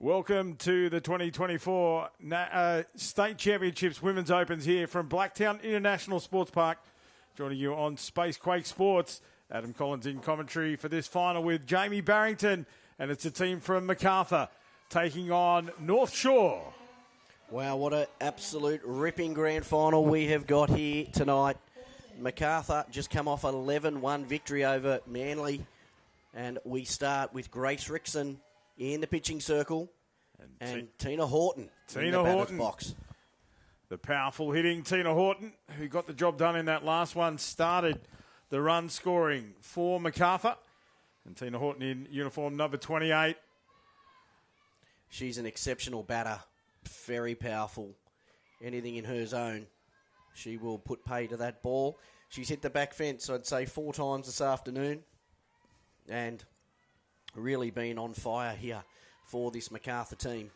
Welcome to the 2024 State Championships Women's Opens here from Blacktown International Sports Park. Joining you on Space Quake Sports, Adam Collins in commentary for this final with Jamie Barrington, and it's a team from Macarthur taking on Northshore. Wow, what an absolute ripping grand final we have got here tonight. Macarthur just come off an 11-1 victory over Manly, and we start with Grace Rickson in the pitching circle and Tina Horton in the batter's box. The powerful hitting Tina Horton, who got the job done in that last one, started the run scoring for Macarthur. And Tina Horton in uniform number 28. She's an exceptional batter, very powerful. Anything in her zone, she will put pay to that ball. She's hit the back fence, I'd say, 4 times this afternoon. And really been on fire here for this Macarthur team.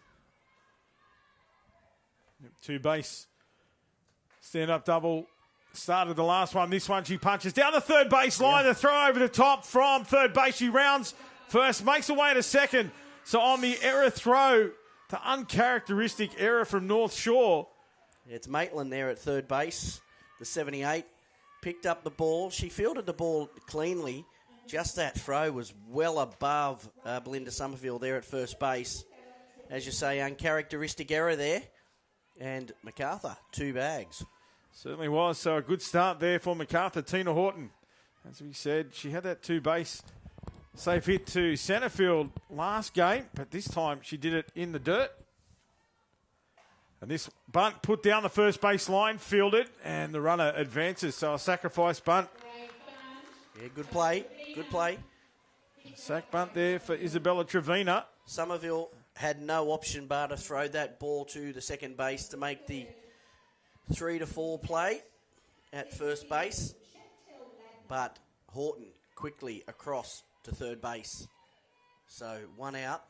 Two base, stand-up double, started the last one. This one she punches down the third base line. The throw over the top from third base. She rounds first, makes her way to second. So on the error throw, the uncharacteristic error from Northshore. It's Maitland there at third base, the 78. Picked up the ball. She fielded the ball cleanly. Just that throw was well above Belinda Summerfield there at first base. As you say, uncharacteristic error there. And Macarthur, 2 bags. Certainly was. So a good start there for Macarthur. Tina Horton, as we said, she had that 2 base safe hit to centre field last game, but this time she did it in the dirt. And this bunt put down the first base line, fielded, and the runner advances. So a sacrifice bunt. Yeah, good play. Good play. Sack bunt there for Isabella Trevina. Somerville had no option but to throw that ball to the second base to make the 3-4 play at first base. But Horton quickly across to third base. So 1 out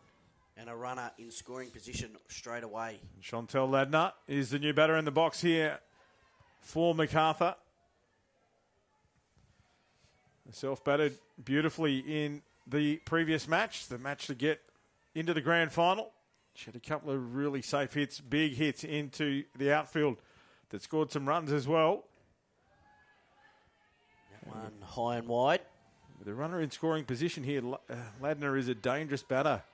and a runner in scoring position straight away. Chantel Ladner is the new batter in the box here for Macarthur. Self-batted beautifully in the previous match, the match to get into the grand final. She had a couple of really safe hits, big hits into the outfield that scored some runs as well. That one high and wide. With the runner in scoring position here, Ladner is a dangerous batter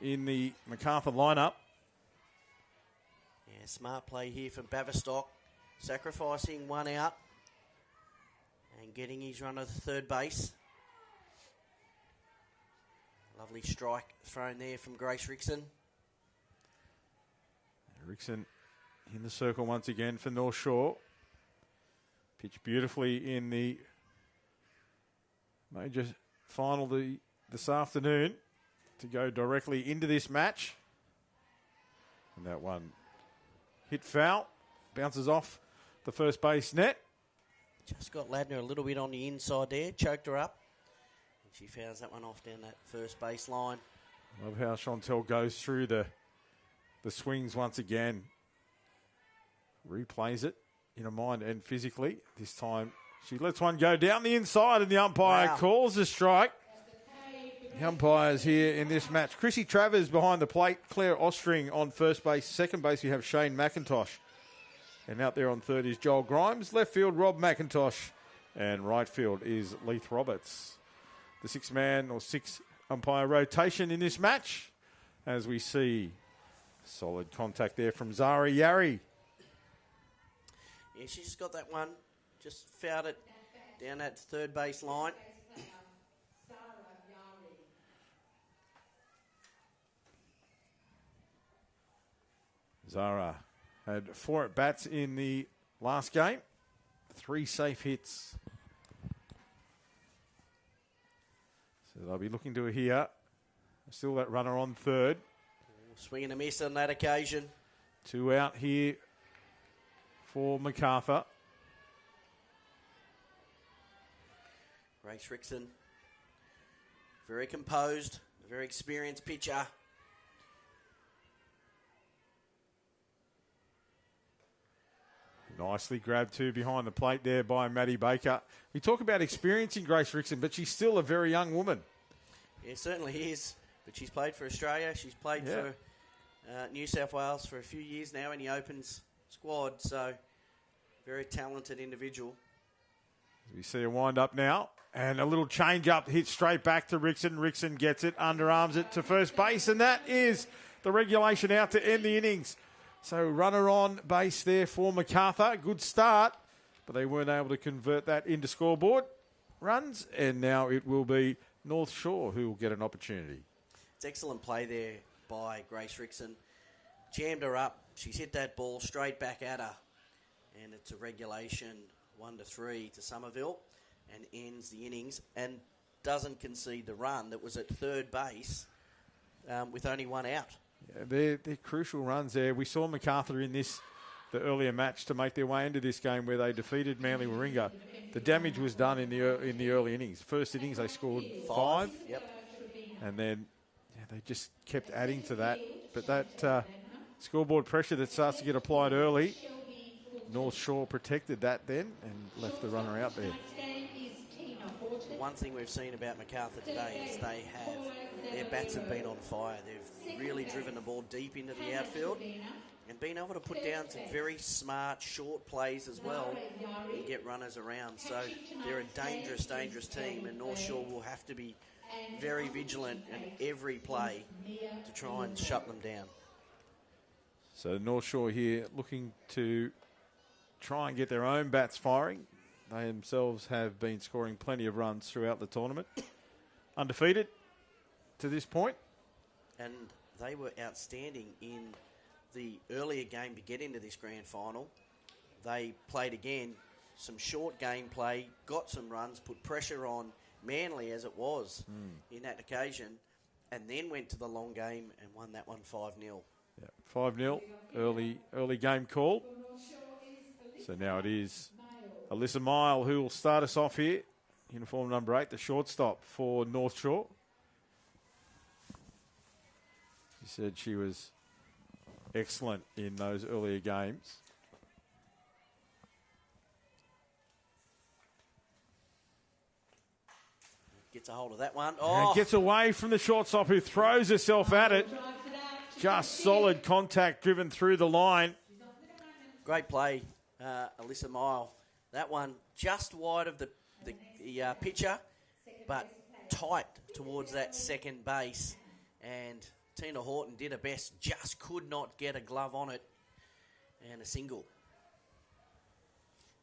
in the Macarthur lineup. Yeah, smart play here from Baverstock, sacrificing 1 out. And getting his runner to third base. Lovely strike thrown there from Grace Rickson. Rickson in the circle once again for Northshore. Pitched beautifully in the major final this afternoon to go directly into this match. And that one hit foul, bounces off the first base net. Just got Ladner a little bit on the inside there, choked her up. And she fouls that one off down that first base line. Love how Chantel goes through the swings once again. Replays it in her mind and physically. This time she lets one go down the inside and the umpire calls the strike. The umpires here in this match. Chrissy Travers behind the plate. Claire Ostring on first base. Second base we have Shane McIntosh. And out there on third is Joel Grimes. Left field, Rob McIntosh. And right field is Leith Roberts. The 6-man or 6-umpire rotation in this match. As we see solid contact there from Zara Yari. Yeah, she's got that one. Just fouled it down that third base line. Zara had 4 at-bats in the last game. 3 safe hits. So they'll be looking to here. Still that runner on third. Swing and a miss on that occasion. 2 out here for Macarthur. Grace Rickson, very composed, a very experienced pitcher. Nicely grabbed too behind the plate there by Maddie Baker. We talk about experiencing Grace Rickson, but she's still a very young woman. Yeah, certainly is. But she's played for Australia. She's played for New South Wales for a few years now in the Opens squad, so very talented individual. We see a wind up now, and a little change up hit straight back to Rickson. Rickson gets it, underarms it to first base, and that is the regulation out to end the innings. So runner on base there for Macarthur. Good start, but they weren't able to convert that into scoreboard runs, and now it will be Northshore who will get an opportunity. It's excellent play there by Grace Rickson. Jammed her up. She's hit that ball straight back at her, and it's a regulation 1-3 to Somerville, and ends the innings and doesn't concede the run that was at third base with only one out. Yeah, they're crucial runs there. We saw Macarthur in the earlier match to make their way into this game where they defeated Manly Warringah. The damage was done in the early innings. First innings they scored 5. Yep. And then they just kept adding to that. But that scoreboard pressure that starts to get applied early, North Shore protected that then and left the runner out there. One thing we've seen about Macarthur today is their bats have been on fire. They've really driven the ball deep into the outfield and been able to put down some very smart short plays as well and get runners around. So they're a dangerous, dangerous team, and North Shore will have to be very vigilant in every play to try and shut them down. So North Shore here looking to try and get their own bats firing. They themselves have been scoring plenty of runs throughout the tournament. Undefeated to this point. And they were outstanding in the earlier game to get into this grand final. They played again some short game play, got some runs, put pressure on Manly as it was in that occasion, and then went to the long game and won that one 5-0. Yeah, 5-0, early game call. So now it is Alyssa Mile who will start us off here. Uniform number 8, the shortstop for North Shore. She said she was excellent in those earlier games. Gets a hold of that one. And gets away from the shortstop who throws herself at it. Just solid contact driven through the line. Great play, Alyssa Mile. That one just wide of the pitcher, but tight towards that second base. And Tina Horton did her best, just could not get a glove on it, and a single.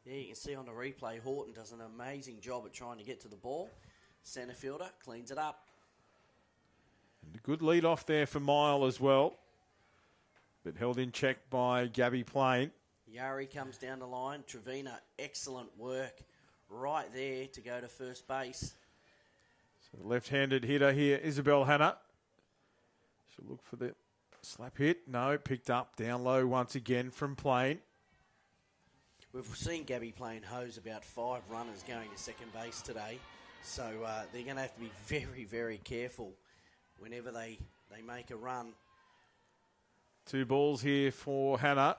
There you can see on the replay, Horton does an amazing job at trying to get to the ball. Centre fielder cleans it up. And a good lead off there for Mile as well, but held in check by Gabby Plain. Yari comes down the line. Trevina, excellent work right there to go to first base. So the left-handed hitter here, Isabel Hanna. She'll look for the slap hit. No, picked up down low once again from Plain. We've seen Gabby Plain hose about 5 runners going to second base today. So they're going to have to be very, very careful whenever they make a run. 2 balls here for Hanna.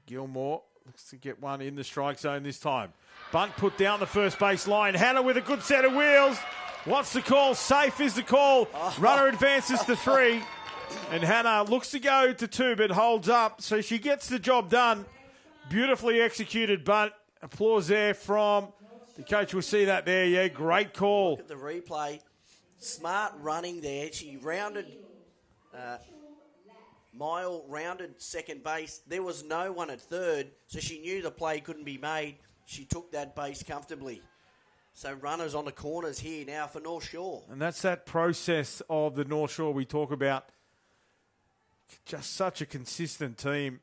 Gilmore looks to get one in the strike zone this time. Bunt put down the first base line. Hanna with a good set of wheels. What's the call? Safe is the call. Runner advances to 3. And Hanna looks to go to 2 but holds up. So she gets the job done. Beautifully executed bunt. Applause there from the coach. We'll see that there. Yeah, great call. Look at the replay. Smart running there. She rounded... Mile rounded second base. There was no one at third, so she knew the play couldn't be made. She took that base comfortably. So runners on the corners here now for North Shore. And that's that process of the North Shore we talk about. Just such a consistent team.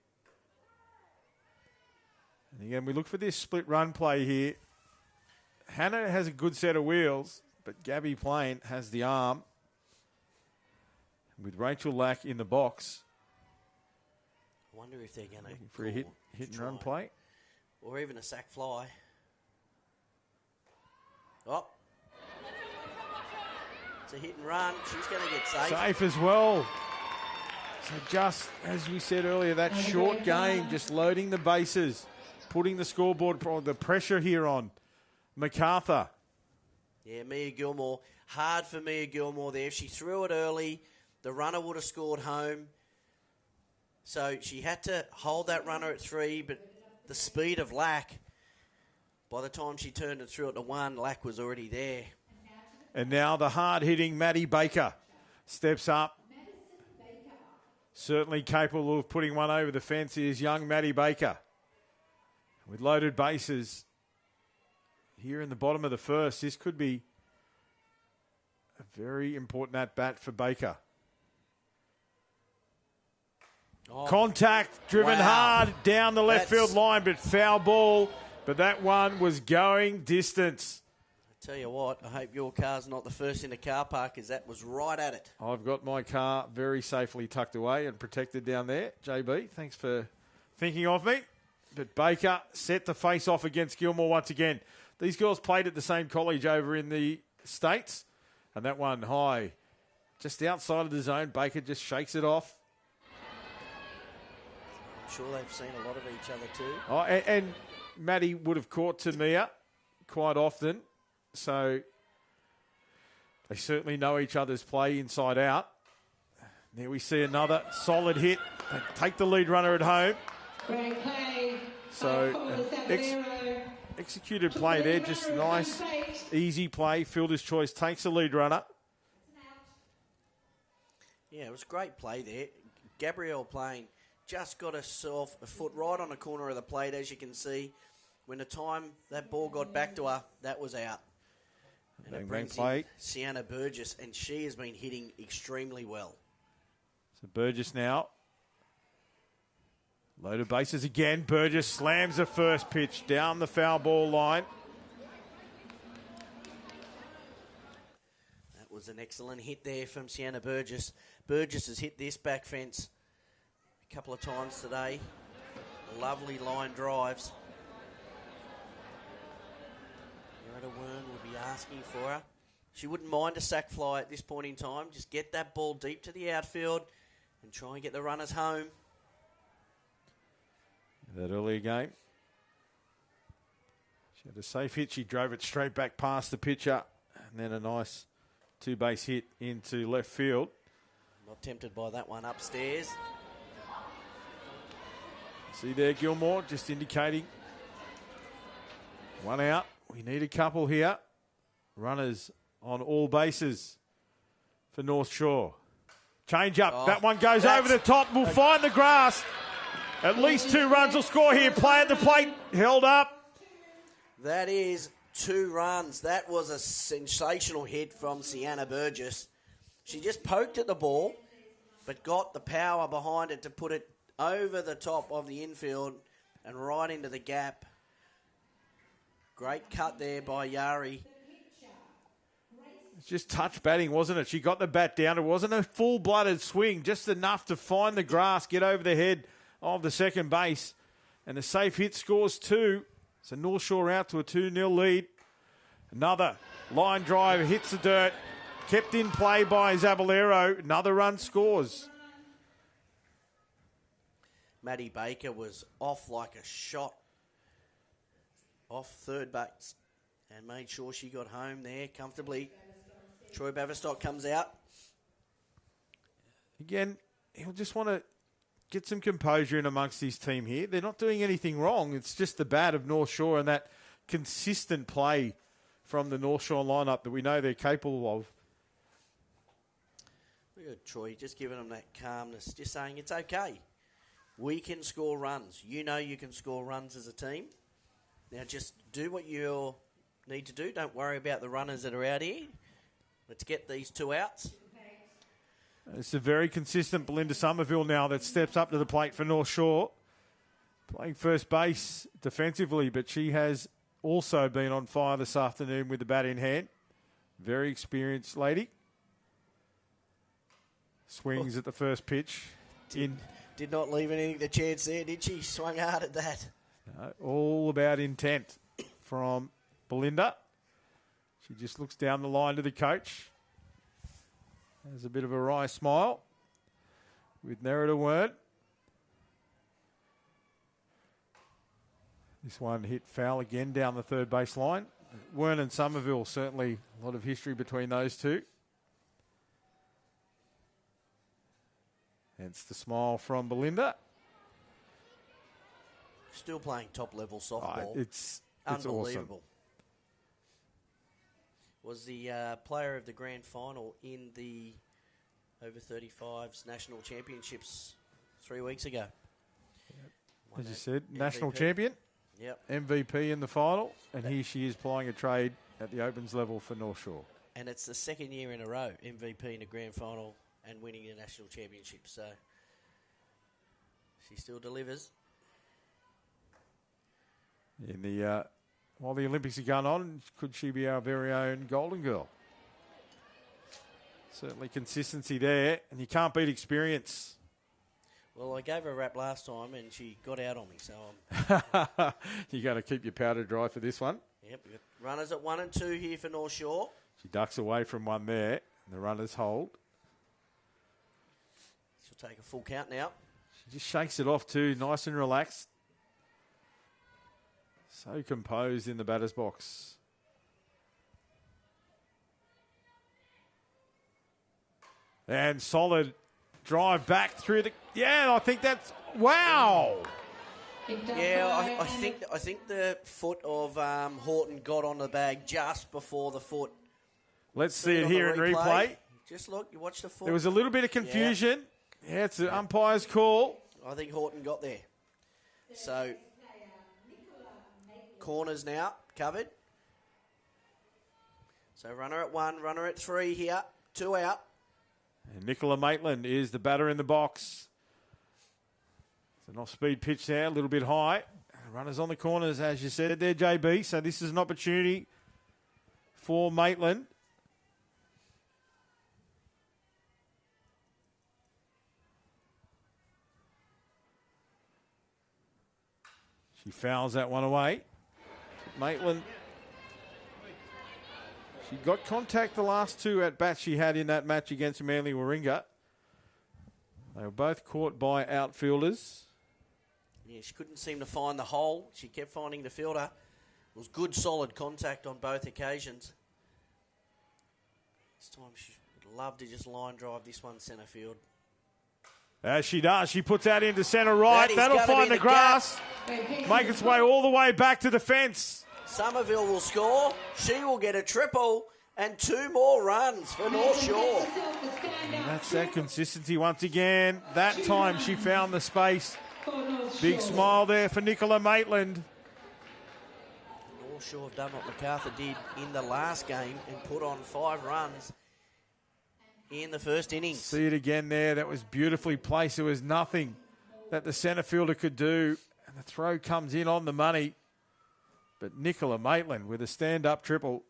And again, we look for this split run play here. Hanna has a good set of wheels, but Gabby Plain has the arm. With Rachel Lack in the box. I wonder if they're going to... For a hit and run play. Or even a sack fly. Oh. It's a hit and run. She's going to get safe. Safe as well. So just, as we said earlier, that short game, just loading the bases, putting the scoreboard, the pressure here on Macarthur. Yeah, Mia Gilmore. Hard for Mia Gilmore there. If she threw it early, the runner would have scored home. So she had to hold that runner at 3, but the speed of Lack, by the time she turned it through at the 1, Lack was already there. And now the hard-hitting Maddie Baker steps up. Certainly capable of putting one over the fence is young Maddie Baker. With loaded bases here in the bottom of the first, this could be a very important at-bat for Baker. Oh, contact, driven hard down the left field line, but foul ball. But that one was going distance. I tell you what, I hope your car's not the first in the car park, as that was right at it. I've got my car very safely tucked away and protected down there. JB, thanks for thinking of me. But Baker set to face off against Gilmore once again. These girls played at the same college over in the States. And that one high, just outside of the zone. Baker just shakes it off. I'm sure they've seen a lot of each other too. Oh, and Maddie would have caught Tamia quite often. So they certainly know each other's play inside out. There we see another solid hit. They take the lead runner at home. So executed play there, just nice, easy play. Fielder's choice takes the lead runner. Yeah, it was great play there. Gabrielle playing just got herself a foot right on the corner of the plate, as you can see. When the time that ball got back to her, that was out. And it brings in Sienna Burgess, and she has been hitting extremely well. So Burgess now. Loaded bases again. Burgess slams the first pitch down the foul ball line. That was an excellent hit there from Sienna Burgess. Burgess has hit this back fence a couple of times today. Lovely line drives. Merida Wern will be asking for her. She wouldn't mind a sack fly at this point in time. Just get that ball deep to the outfield and try and get the runners home. That earlier game, she had a safe hit. She drove it straight back past the pitcher, and then a nice two-base hit into left field. Not tempted by that one upstairs. See there, Gilmore just indicating one out. We need a couple here. Runners on all bases for North Shore. Change up. Oh, that one goes over the top. We'll find the grass. At least 2 runs will score here. Play at the plate. Held up. That is 2 runs. That was a sensational hit from Sienna Burgess. She just poked at the ball, but got the power behind it to put it over the top of the infield and right into the gap. Great cut there by Yari. It's just touch batting, wasn't it? She got the bat down. It wasn't a full-blooded swing, just enough to find the grass, get over the head of the second base. And the safe hit scores 2. So North Shore out to a 2-0 lead. Another line drive hits the dirt. Kept in play by Zaballero. Another run scores. Maddie Baker was off like a shot off third base and made sure she got home there comfortably. Troy Baverstock comes out. Again, he'll just want to get some composure in amongst his team here. They're not doing anything wrong. It's just the bat of North Shore and that consistent play from the North Shore lineup that we know they're capable of. Look at Troy just giving them that calmness, just saying it's okay. We can score runs. You know you can score runs as a team. Now just do what you need to do. Don't worry about the runners that are out here. Let's get these 2 outs. It's a very consistent Belinda Somerville now that steps up to the plate for North Shore. Playing first base defensively, but she has also been on fire this afternoon with the bat in hand. Very experienced lady. Swings at the first pitch. Did not leave anything to chance there, did she? Swung hard at that. All about intent from Belinda. She just looks down the line to the coach. Has a bit of a wry smile with Nerida Wern. This one hit foul again down the third base line. Wern and Somerville, certainly a lot of history between those two. Hence the smile from Belinda. Still playing top-level softball. It's unbelievable. Awesome. Was the player of the grand final in the over 35s national championships 3 weeks ago. As you said, MVP. national champion. Yep. MVP in the final. And here she is playing a trade at the Opens level for Northshore. And it's the second year in a row, MVP in a grand final and winning the national championship. So she still delivers. In the while the Olympics are going on, could she be our very own golden girl? Certainly consistency there, and you can't beat experience. Well, I gave her a rap last time, and she got out on me, so you got to keep your powder dry for this one. Yep, runners at 1 and 2 here for Northshore. She ducks away from one there, and the runners hold. She'll take a full count now. She just shakes it off too, nice and relaxed. So composed in the batter's box. And solid drive back through the... Yeah, I think that's... Wow! Yeah, I think the foot of Horton got on the bag just before the foot. Let's see it here in replay. Just look, you watch the foot. There was a little bit of confusion. Yeah, it's the umpire's call. I think Horton got there. So, corners now covered. So, runner at 1, runner at 3 here. 2 out. And Nicola Maitland is the batter in the box. It's an off-speed pitch there, a little bit high. Runners on the corners, as you said there, JB. So this is an opportunity for Maitland. She fouls that one away. Maitland, she got contact the last 2 at-bats she had in that match against Manly Warringah. They were both caught by outfielders. Yeah, she couldn't seem to find the hole. She kept finding the fielder. It was good, solid contact on both occasions. This time she would love to just line drive this one centre field. As she does, she puts that into centre right. That'll find the grass. Make its way all the way back to the fence. Somerville will score. She will get a triple and 2 more runs for Northshore. And that's that consistency once again. That time she found the space. Big smile there for Nicola Maitland. Northshore have done what Macarthur did in the last game and put on 5 runs in the first innings. See it again there. That was beautifully placed. There was nothing that the centre fielder could do. And the throw comes in on the money. But Nicola Maitland with a stand-up triple.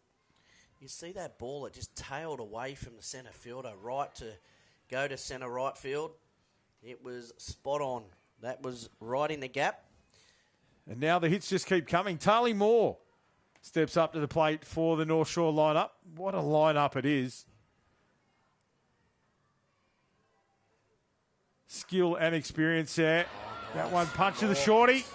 You see that ball, it just tailed away from the centre fielder right to go to centre right field. It was spot on. That was right in the gap. And now the hits just keep coming. Tali Moore steps up to the plate for the North Shore lineup. What a lineup it is. Skill and experience there. Oh, nice. That one punch to the shorty.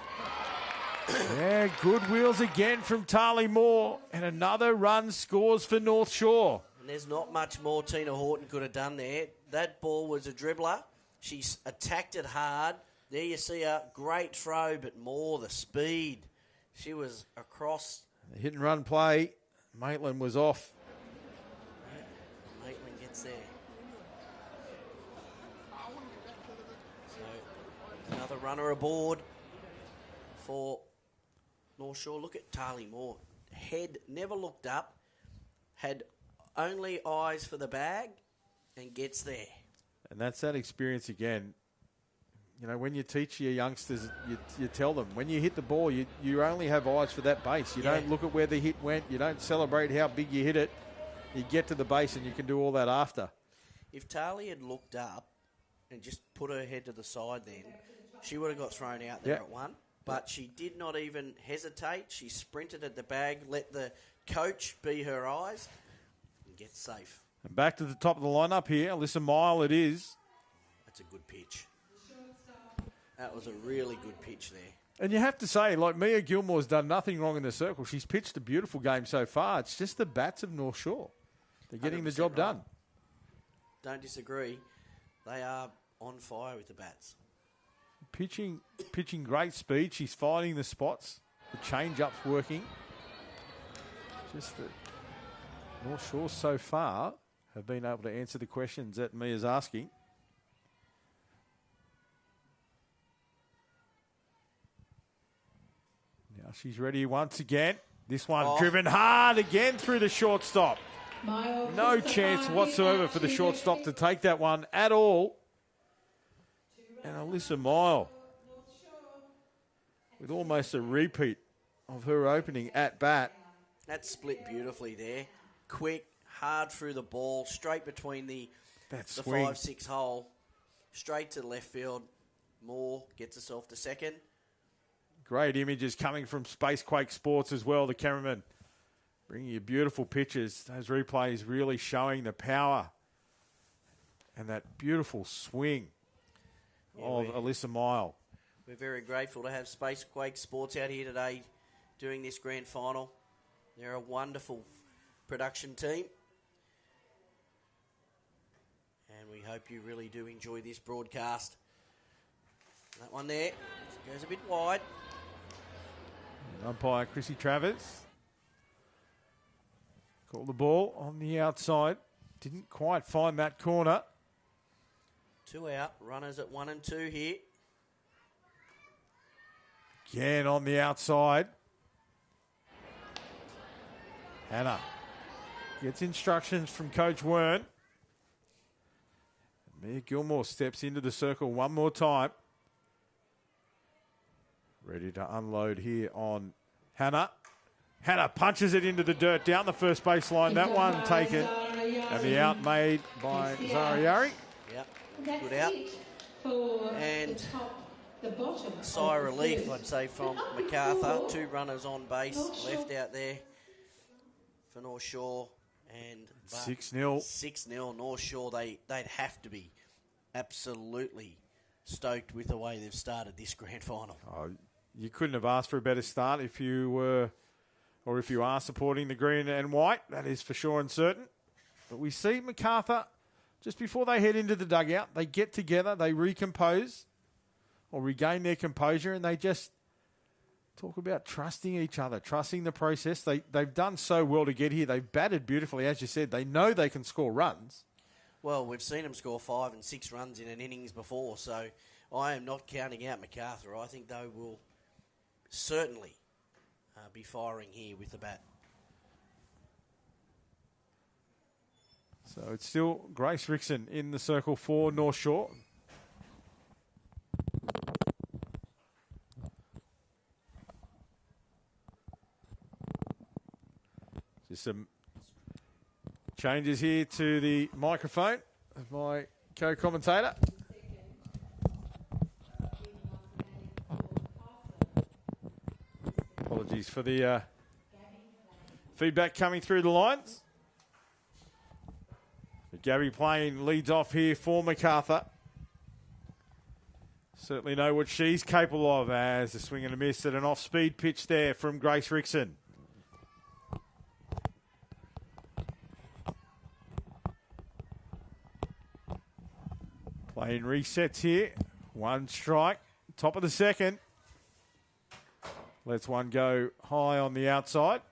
Yeah, good wheels again from Tali Moore. And another run scores for North Shore. And there's not much more Tina Horton could have done there. That ball was a dribbler. She's attacked it hard. There you see a great throw, but more the speed. She was across. The hit and run play. Maitland was off. Maitland gets there. So another runner aboard for North Shore. Look at Tali Moore. Head never looked up. Had only eyes for the bag and gets there. And that's that experience again. You know, when you teach your youngsters, you tell them, when you hit the ball, you only have eyes for that base. You don't look at where the hit went. You don't celebrate how big you hit it. You get to the base and you can do all that after. If Tali had looked up and just put her head to the side then, she would have got thrown out there at 1. But she did not even hesitate. She sprinted at the bag, let the coach be her eyes, and get safe. And back to the top of the lineup here. Alyssa Mile it is. That's a good pitch. That was a really good pitch there. And you have to say, like, Mia Gilmore's done nothing wrong in the circle. She's pitched a beautiful game so far. It's just the bats of North Shore. They're getting the job done. Don't disagree. They are on fire with the bats. Pitching great speed. She's finding the spots. The change-up's working. Just that North Shore so far have been able to answer the questions that Mia's asking. Now she's ready once again. This one driven hard again through the shortstop. No chance whatsoever for the shortstop to take that one at all. And Alyssa Mile with almost a repeat of her opening at bat. That split beautifully there. Quick, hard through the ball, straight between the 5-6 hole, straight to the left field. Moore gets herself to second. Great images coming from Spacequake Sports as well, the cameraman. Bringing you beautiful pictures. Those replays really showing the power and that beautiful swing of Alyssa Mile. We're very grateful to have Spacequake Sports out here today doing this grand final. They're a wonderful production team. And we hope you really do enjoy this broadcast. That one there goes a bit wide. And umpire Chrissy Travers called the ball on the outside. Didn't quite find that corner. 2 out. Runners at 1 and 2 here. Again on the outside. Hannah gets instructions from Coach Wern. Mia Gilmore steps into the circle one more time. Ready to unload here on Hannah. Hannah punches it into the dirt down the first baseline. That one taken. And the out made by Zariari. Yep, good out. And sigh of relief, I'd say, from Macarthur. 2 runners on base, left out there for North Shore. And 6-0. 6-0 North Shore. They'd have to be absolutely stoked with the way they've started this grand final. Oh, you couldn't have asked for a better start if you were, or if you are supporting the green and white. That is for sure and certain. But we see Macarthur, just before they head into the dugout, they get together, they recompose or regain their composure, and they just talk about trusting each other, trusting the process. They've done so well to get here. They've batted beautifully, as you said. They know they can score runs. Well, we've seen them score 5 and 6 runs in an innings before, so I am not counting out Macarthur. I think they will certainly be firing here with the bat. So it's still Grace Rickson in the circle for North Shore. Just some changes here to the microphone of my co-commentator. Apologies for the feedback coming through the lines. But Gabby Plain leads off here for Macarthur. Certainly know what she's capable of as a swing and a miss at an off-speed pitch there from Grace Rickson. Plain resets here. 1 strike. Top of the second. Lets one go high on the outside.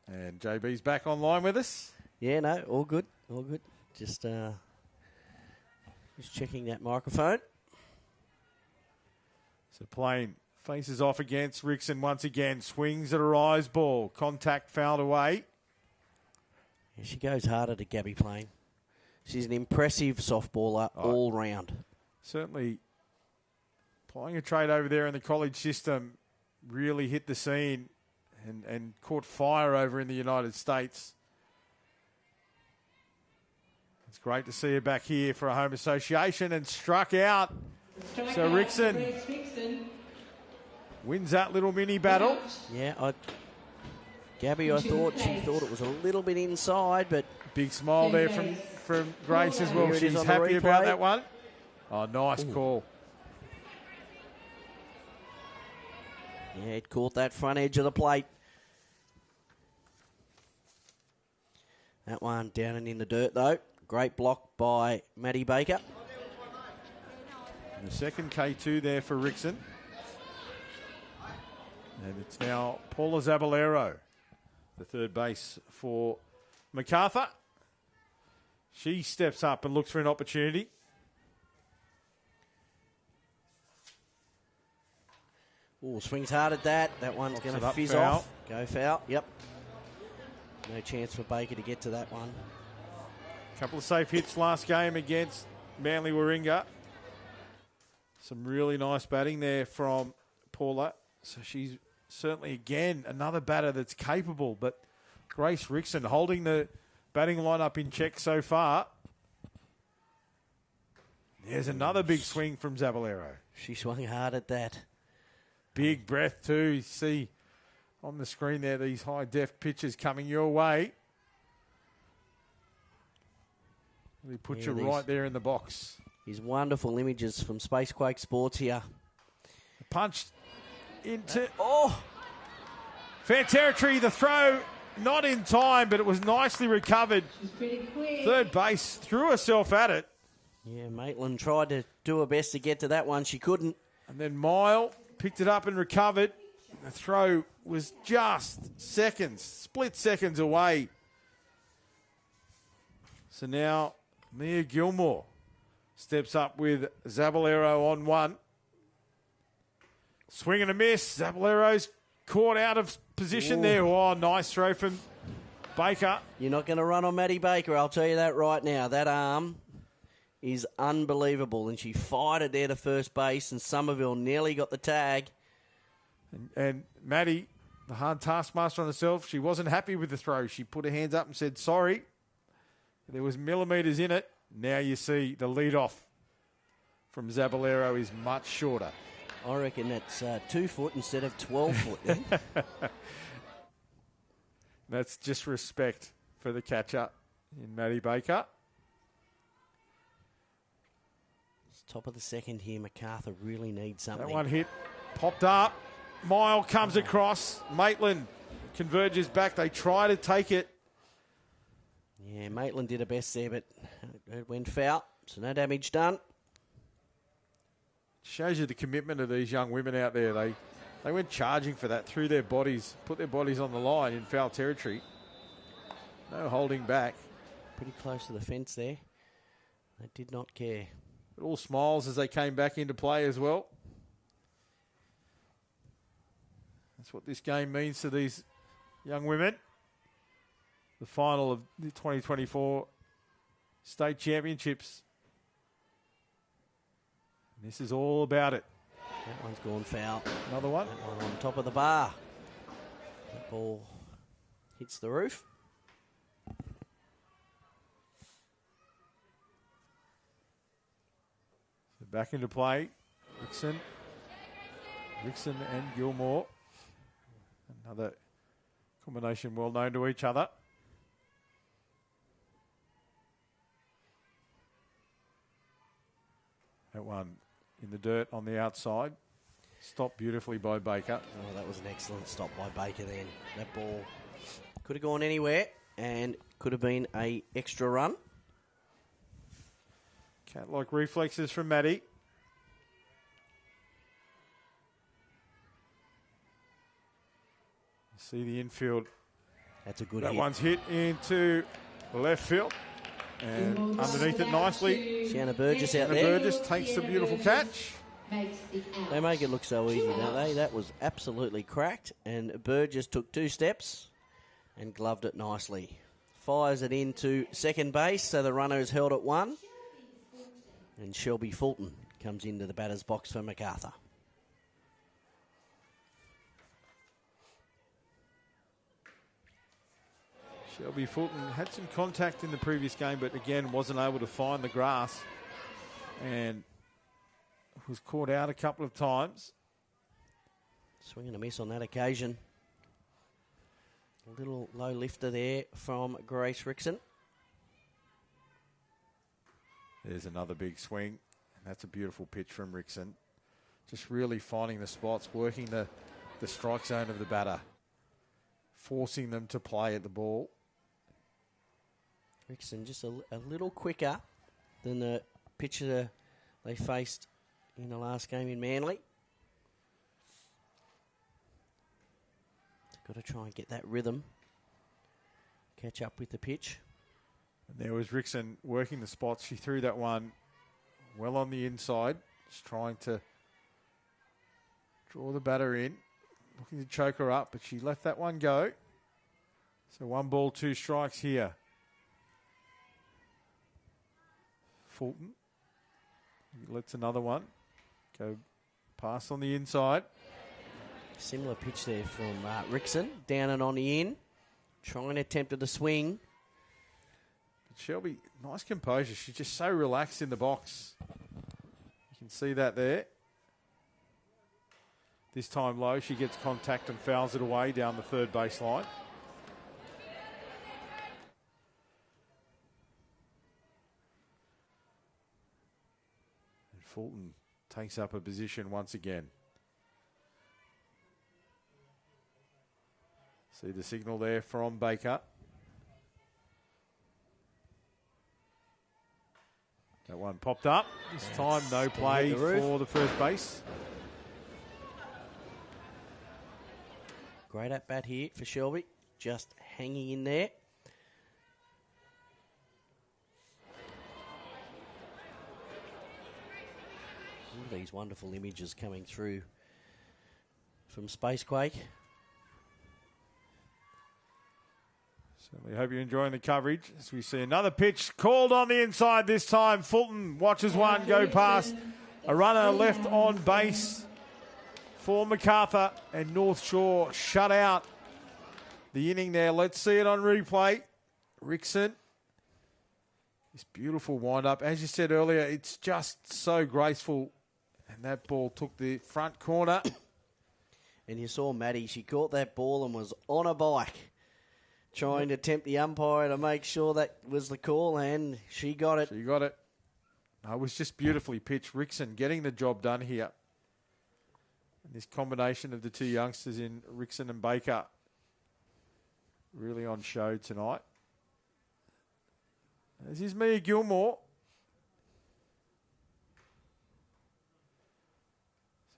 And JB's back online with us. Yeah, no, all good. All good. Just checking that microphone. So Plain faces off against Rickson once again. Swings at a rise ball. Contact fouled away. Yeah, she goes harder to Gabby Plain. She's an impressive softballer all round. Certainly playing a trade over there in the college system really hit the scene and caught fire over in the United States. It's great to see her back here for a home association and struck out. So Rickson wins that little mini battle. Yeah, Gabby, I thought she thought it was a little bit inside, but big smile there from Grace as well. She's happy about that one. Oh, nice call. Yeah, it caught that front edge of the plate. That one down and in the dirt, though. Great block by Maddie Baker. The second K2 there for Rickson. And it's now Paula Zaballero, the third base for Macarthur. She steps up and looks for an opportunity. Oh, swings hard at that. That one's going to fizz foul. off. Go foul. Yep. No chance for Baker to get to that one. Couple of safe hits last game against Manly Warringah. Some really nice batting there from Paula. So she's certainly, again, another batter that's capable. But Grace Rickson holding the batting lineup in check so far. There's another big swing from Zaballero. She swung hard at that. Big breath too. You see on the screen there these high-def pitches coming your way. They put you right there in the box. These wonderful images from Spacequake Sports here. Punched into... fair territory. The throw not in time, but it was nicely recovered. Third base threw herself at it. Yeah, Maitland tried to do her best to get to that one. She couldn't. And then Mile picked it up and recovered. The throw was just seconds, split seconds away. So now Mia Gilmore steps up with Zaballero on one. Swing and a miss. Zaballero's caught out of position there. Oh, nice throw from Baker. You're not going to run on Maddie Baker, I'll tell you that right now. That arm is unbelievable. And she fired it there to first base, and Somerville nearly got the tag. And Maddie, the hard taskmaster on herself, she wasn't happy with the throw. She put her hands up and said, sorry. There was millimetres in it. Now you see the lead-off from Zaballero is much shorter. I reckon that's 2 foot instead of 12 foot. That's just respect for the catcher in Maddie Baker. It's top of the second here. Macarthur really needs something. That one hit, popped up. Mile comes across. Maitland converges back. They try to take it. Yeah, Maitland did her best there, but it went foul, so no damage done. Shows you the commitment of these young women out there. They went charging for that, threw their bodies, put their bodies on the line in foul territory. No holding back. Pretty close to the fence there. They did not care. But all smiles as they came back into play as well. That's what this game means to these young women. The final of the 2024 state championships. And this is all about it. That one's gone foul. Another one. That one on top of the bar. That ball hits the roof. So back into play. Rickson and Gilmore. Another combination well known to each other. That one in the dirt on the outside. Stopped beautifully by Baker. Oh, that was an excellent stop by Baker then. That ball could have gone anywhere and could have been an extra run. Cat-like reflexes from Maddie. See the infield. That's a good That hit. one's hit into left field. And underneath it nicely. Shanna Burgess out Shanna there. Burgess takes the beautiful catch. They make it look so easy, don't they? That was absolutely cracked. And Burgess took 2 steps and gloved it nicely. Fires it into second base, so the runner is held at 1. And Shelby Fulton comes into the batter's box for Macarthur. Shelby Fulton had some contact in the previous game, but again wasn't able to find the grass and was caught out a couple of times. Swing and a miss on that occasion. A little low lifter there from Grace Rickson. There's another big swing, and that's a beautiful pitch from Rickson. Just really finding the spots, working the strike zone of the batter, forcing them to play at the ball. Rickson just a little quicker than the pitcher they faced in the last game in Manly. Got to try and get that rhythm. Catch up with the pitch. And there was Rickson working the spots. She threw that one well on the inside. Just trying to draw the batter in. Looking to choke her up, but she left that one go. So 1 ball, 2 strikes here. Fulton. He lets another one go past on the inside. Similar pitch there from Rickson. Down and on the in. Trying to attempt the swing. But Shelby, nice composure. She's just so relaxed in the box. You can see that there. This time low, she gets contact and fouls it away down the third baseline. And Fulton takes up a position once again. See the signal there from Baker. That one popped up. This time, no play for the first base. Great at bat here for Shelby. Just hanging in there. All these wonderful images coming through from Spacequake. Certainly hope you're enjoying the coverage as we see another pitch called on the inside this time. Fulton watches one go past. A runner left on base for Macarthur, and Northshore shut out the inning there. Let's see it on replay. Rickson. This beautiful wind-up. As you said earlier, it's just so graceful. And that ball took the front corner. And you saw Maddie. She caught that ball and was on a bike, trying to tempt the umpire to make sure that was the call, and she got it. She got it. No, it was just beautifully pitched. Rickson getting the job done here. And this combination of the two youngsters in Rickson and Baker really on show tonight. This is Mia Gilmore.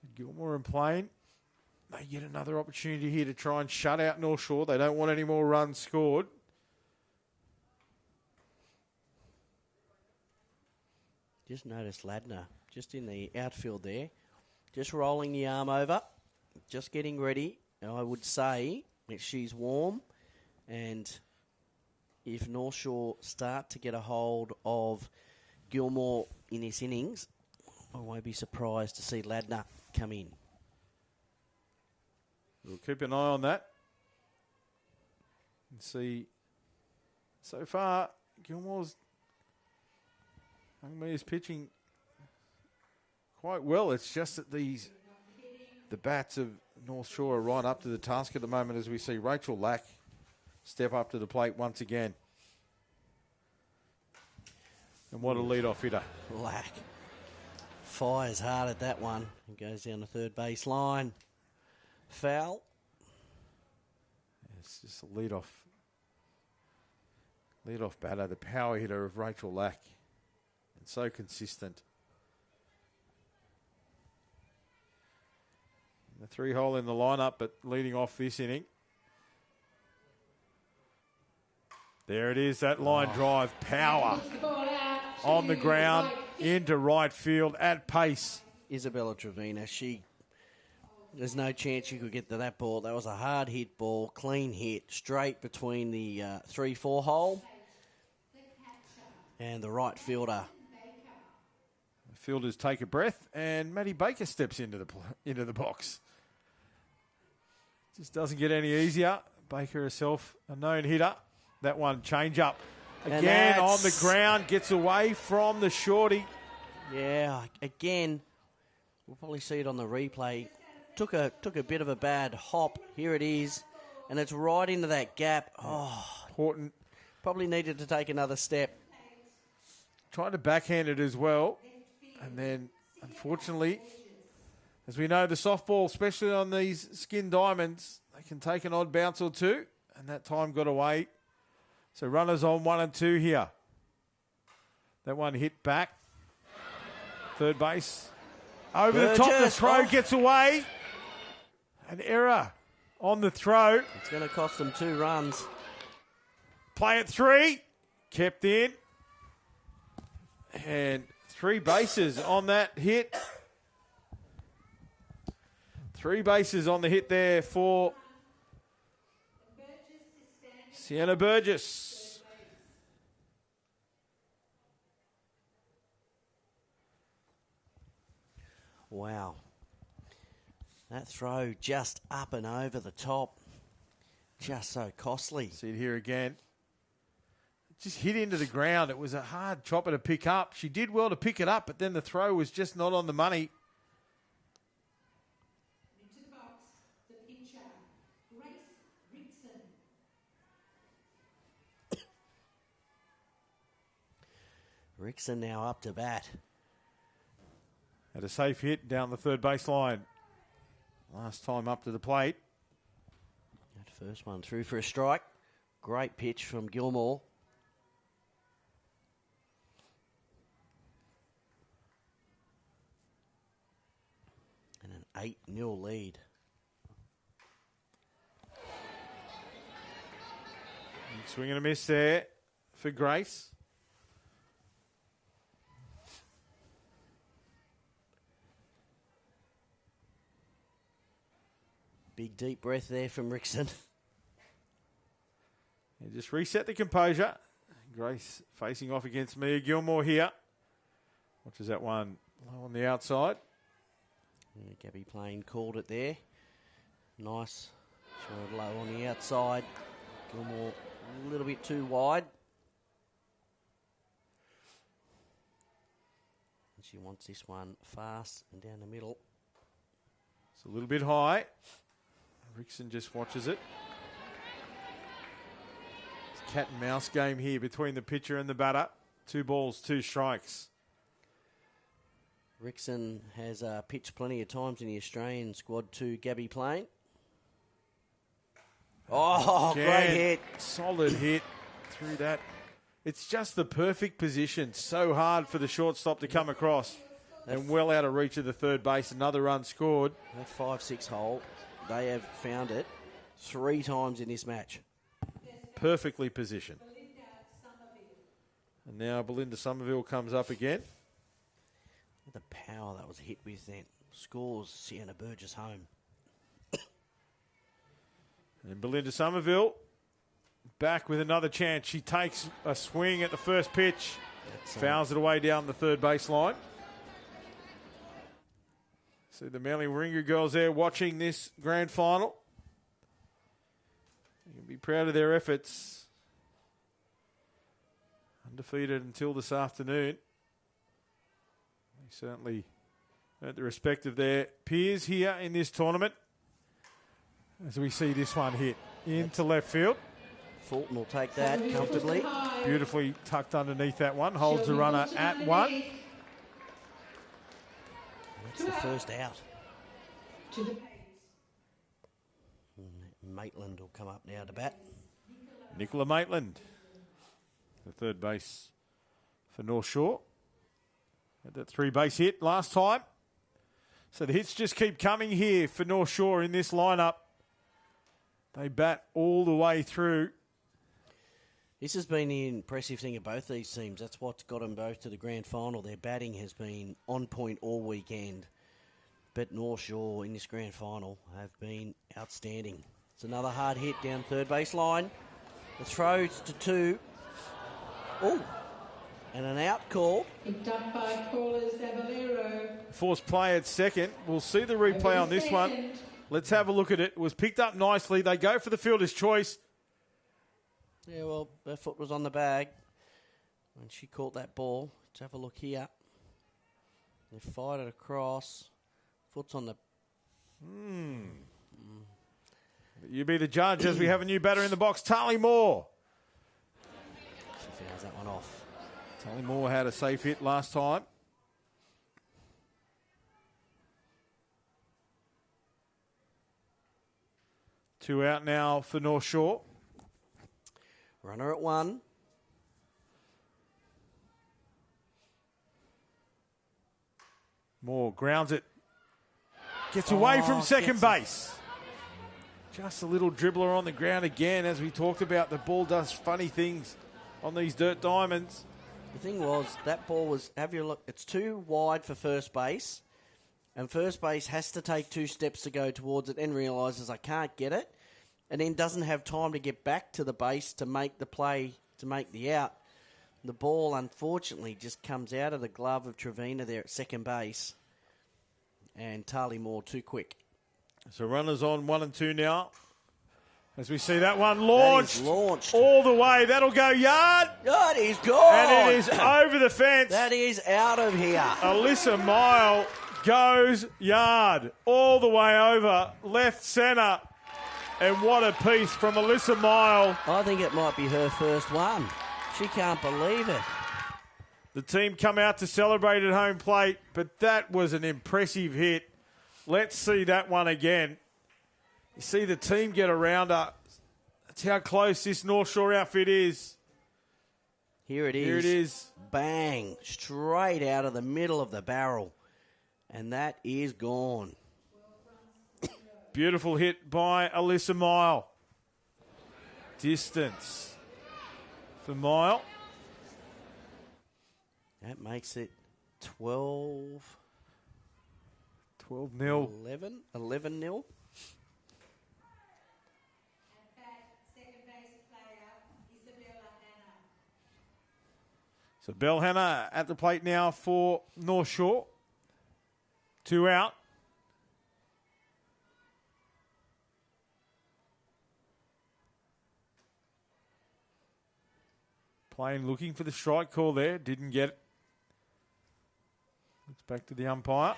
So Gilmore and Plain. They get another opportunity here to try and shut out North Shore. They don't want any more runs scored. Just noticed Ladner just in the outfield there. Just rolling the arm over. Just getting ready. And I would say that she's warm. And if North Shore start to get a hold of Gilmore in this innings, I won't be surprised to see Ladner come in. We'll keep an eye on that and see. So far, Gilmore's is pitching quite well. It's just that the bats of North Shore are right up to the task at the moment as we see Rachel Lack step up to the plate once again. And what a lead-off hitter. Lack fires hard at that one and goes down the third base line. Foul. It's just a lead-off batter, the power hitter of Rachel Lack. And so consistent. The 3-hole in the lineup, but leading off this inning. There it is, that line drive. Power on the ground into right field at pace. Isabella Trevina, there's no chance she could get to that ball. That was a hard hit ball, clean hit, straight between the 3-4 hole and the right fielder. The fielders take a breath, and Maddie Baker steps into the box. Just doesn't get any easier. Baker herself, a known hitter. That one, change up. Again on the ground, gets away from the shorty. Yeah, again, we'll probably see it on the replay. Took a bit of a bad hop. Here it is, and it's right into that gap. Oh, important. Probably needed to take another step. Tried to backhand it as well, and then unfortunately, as we know, the softball, especially on these skin diamonds, they can take an odd bounce or two, and that time got away. So runners on 1 and 2 here. That one hit back. Third base. Over the top, the Burgess, throw oh. gets away. An error on the throw. It's going to cost them 2 runs. Play at 3. Kept in. And 3 bases on that hit. 3 bases on the hit there for Sienna Burgess. Wow. That throw just up and over the top. Just so costly. See it here again. Just hit into the ground. It was a hard chopper to pick up. She did well to pick it up, but then the throw was just not on the money. Into the box, the pitcher, Grace Rickson. Rickson now up to bat. Had a safe hit down the third baseline. Last time up to the plate. That first one through for a strike. Great pitch from Gilmore. And an 8-0 lead. Swing and a miss there for Grace. Big deep breath there from Rickson. And just reset the composure. Grace facing off against Mia Gilmore here. Watches that one low on the outside. Yeah, Gabby Plain called it there. Nice. Short low on the outside. Gilmore a little bit too wide. And she wants this one fast and down the middle. It's a little bit high. Rickson just watches it. It's a cat and mouse game here between the pitcher and the batter. 2 balls, 2 strikes. Rickson has pitched plenty of times in the Australian squad to Gabby Plain. Oh, Again, great hit. Solid hit through that. It's just the perfect position. So hard for the shortstop to come across. And well out of reach of the third base. Another run scored. That 5-6 hole, they have found it 3 times in this match. Perfectly positioned. And now Belinda Somerville comes up again. The power that was hit with then. Scores Sienna Burgess home. And Belinda Somerville back with another chance. She takes a swing at the first pitch. Fouls it away down the third baseline. See the Manly Warringah girls there watching this grand final. You can be proud of their efforts. Undefeated until this afternoon. They certainly earned the respect of their peers here in this tournament. As we see this one hit into left field. Fulton will take that comfortably. Beautifully tucked underneath that one. Holds the runner at 1. And that's the first out. To the Maitland will come up now to bat. Nicola Maitland, the third base for Northshore. Had that 3-base hit last time. So the hits just keep coming here for Northshore in this lineup. They bat all the way through. This has been the impressive thing of both these teams. That's what's got them both to the grand final. Their batting has been on point all weekend. But North Shore in this grand final have been outstanding. It's another hard hit down third base line. The throws to 2. Oh, and an out call. picked up by callers Avalero. Forced play at second. We'll see the replay on this one. Let's have a look at it. It was picked up nicely. They go for the fielder's choice. Yeah, well, her foot was on the bag when she caught that ball. Let's have a look here. They fired it across. Foot's on the... You be the judge as we have a new batter in the box, Tali Moore. She fouls that one off. Tali Moore had a safe hit last time. Two out now for North Shore. Runner at 1. Moore grounds it. Gets away from second base. Just a little dribbler on the ground again. As we talked about, the ball does funny things on these dirt diamonds. The thing was, that ball was, have you look, it's too wide for first base, and first base has to take 2 steps to go towards it and realises I can't get it, and then doesn't have time to get back to the base to make the play, to make the out. The ball, unfortunately, just comes out of the glove of Trevina there at second base, and Tarly Moore too quick. So runners on 1 and 2 now. As we see that one launched, launched all the way. That'll go yard. That is gone. And it is over the fence. That is out of here. Alyssa Mile goes yard all the way over left centre. And what a piece from Alyssa Mile. I think it might be her first one. She can't believe it. The team come out to celebrate at home plate, but that was an impressive hit. Let's see that one again. You see the team get around her. That's how close this Northshore outfit is. Here it is. Here it is. Bang. Straight out of the middle of the barrel. And that is gone. Beautiful hit by Alyssa Mile. Distance for Mile. That makes it 12-0. 11-0. So Bell Hannah at the plate now for Northshore. 2 out. Playing looking for the strike call there. Didn't get it. Looks back to the umpire.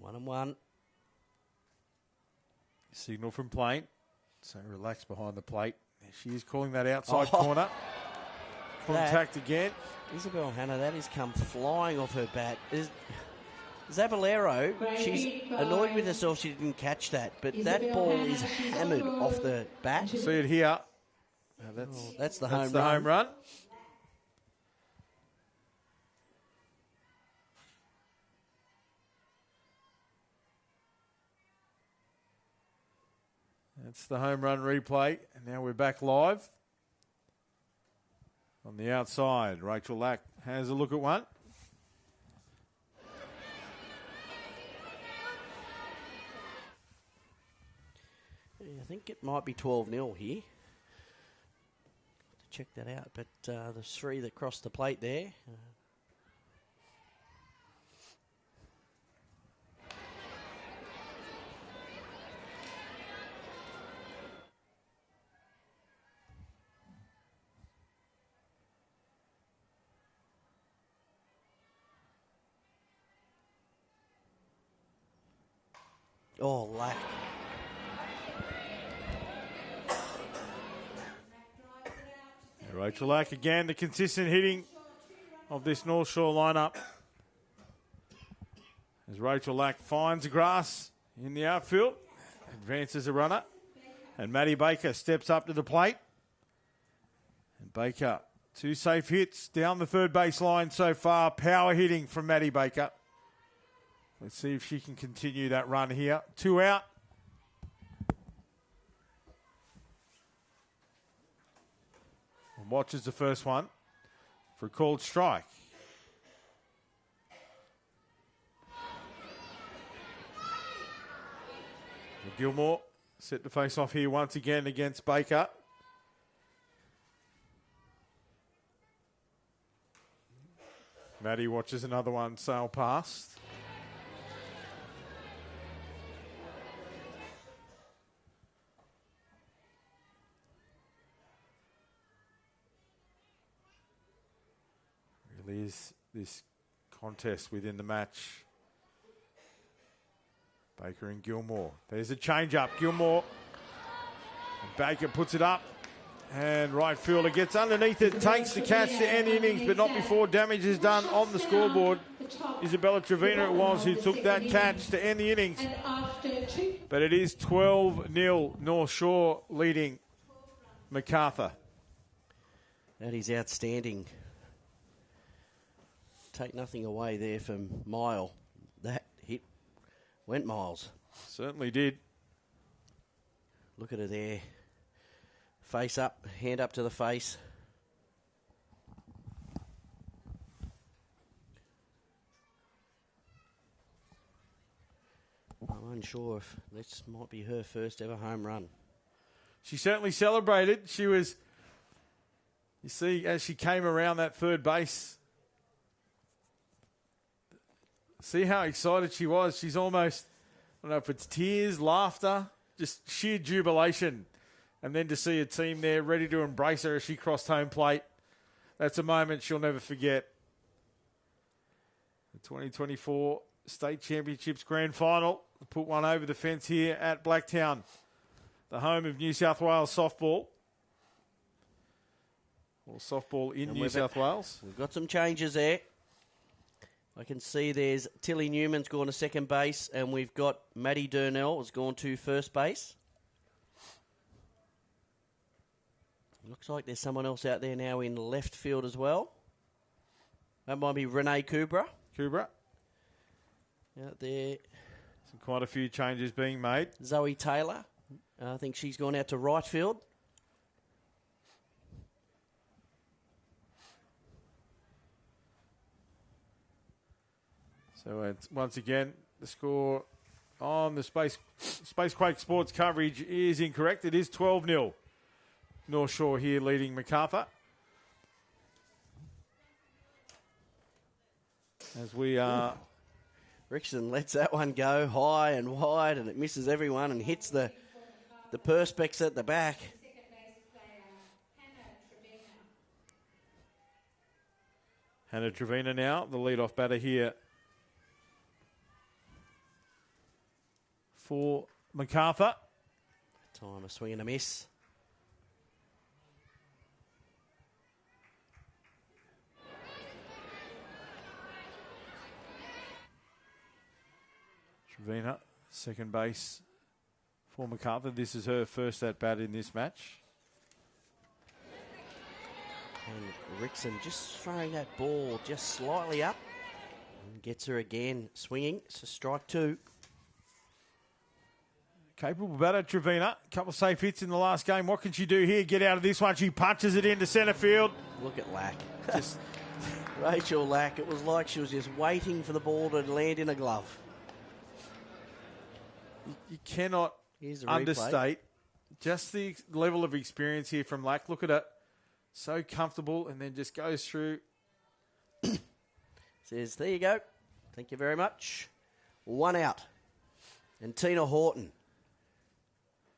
1-1. Signal from Plain. So relaxed behind the plate. She is calling that outside corner. Contact again. Isabel Hannah, that has come flying off her bat. Zaballero, she's annoyed with herself she didn't catch that, but that ball is hammered off the bat. See it here. That's the home run. That's the home run replay. And now we're back live. On the outside, Rachel Lack has a look at one. I think it might be 12-0 here. To check that out, but there's 3 that crossed the plate there. Oh, Lack. Rachel Lack again, the consistent hitting of this Northshore lineup. As Rachel Lack finds the grass in the outfield, advances a runner, and Maddie Baker steps up to the plate. And Baker, 2 safe hits down the third baseline so far. Power hitting from Maddie Baker. Let's see if she can continue that run here. 2 out. And watches the first one for a called strike. And Gilmore set to face off here once again against Baker. Maddie watches another one sail past. Really is this contest within the match. Baker and Gilmore. There's a change-up. Gilmore. Baker puts it up. And right fielder gets underneath it, takes the catch to end the innings, but not before damage is done on the scoreboard. Isabella Trevina it was who took that catch to end the innings. But it is 12-0 North Shore leading Macarthur. That is outstanding. take nothing away there from Mile. That hit went miles. Certainly did. Look at her there. Face up, hand up to the face. I'm unsure if this might be her first ever home run. She certainly celebrated. She was, you see, as she came around that third base, see how excited she was. She's almost, I don't know if it's tears, laughter, just sheer jubilation. And then to see a team there ready to embrace her as she crossed home plate, that's a moment she'll never forget. The 2024 State Championships Grand Final. Put one over the fence here at Blacktown, the home of New South Wales softball. Or softball in New South Wales. We've got some changes there. I can see there's Tilly Newman's gone to second base, and we've got Maddie Durnell has gone to first base. Looks like there's someone else out there now in left field as well. That might be Renee Kubra. Out there. Quite a few changes being made. Zoe Taylor. I think she's gone out to right field. So it's, once again, the score on the Spacequake Sports coverage is incorrect. It is 12-0. Northshore here leading Macarthur. As we are... Rickson lets that one go high and wide, and it misses everyone and hits the perspex at the back. Hannah Trevina now, the leadoff batter here for Macarthur. Time a swing and a miss. Trevina, second base for Macarthur. This is her first at bat in this match. And Rickson just throwing that ball just slightly up. And gets her again swinging. It's a strike two. Capable batter, Trevina. Couple of safe hits in the last game. What can she do here? Get out of this one. She punches it into centre field. Look at Lack. Just Rachel Lack. It was like she was just waiting for the ball to land in a glove. You cannot understate just the level of experience here from Lack. Look at it. So comfortable, and then just goes through. Says, there you go. Thank you very much. One out. And Tina Horton.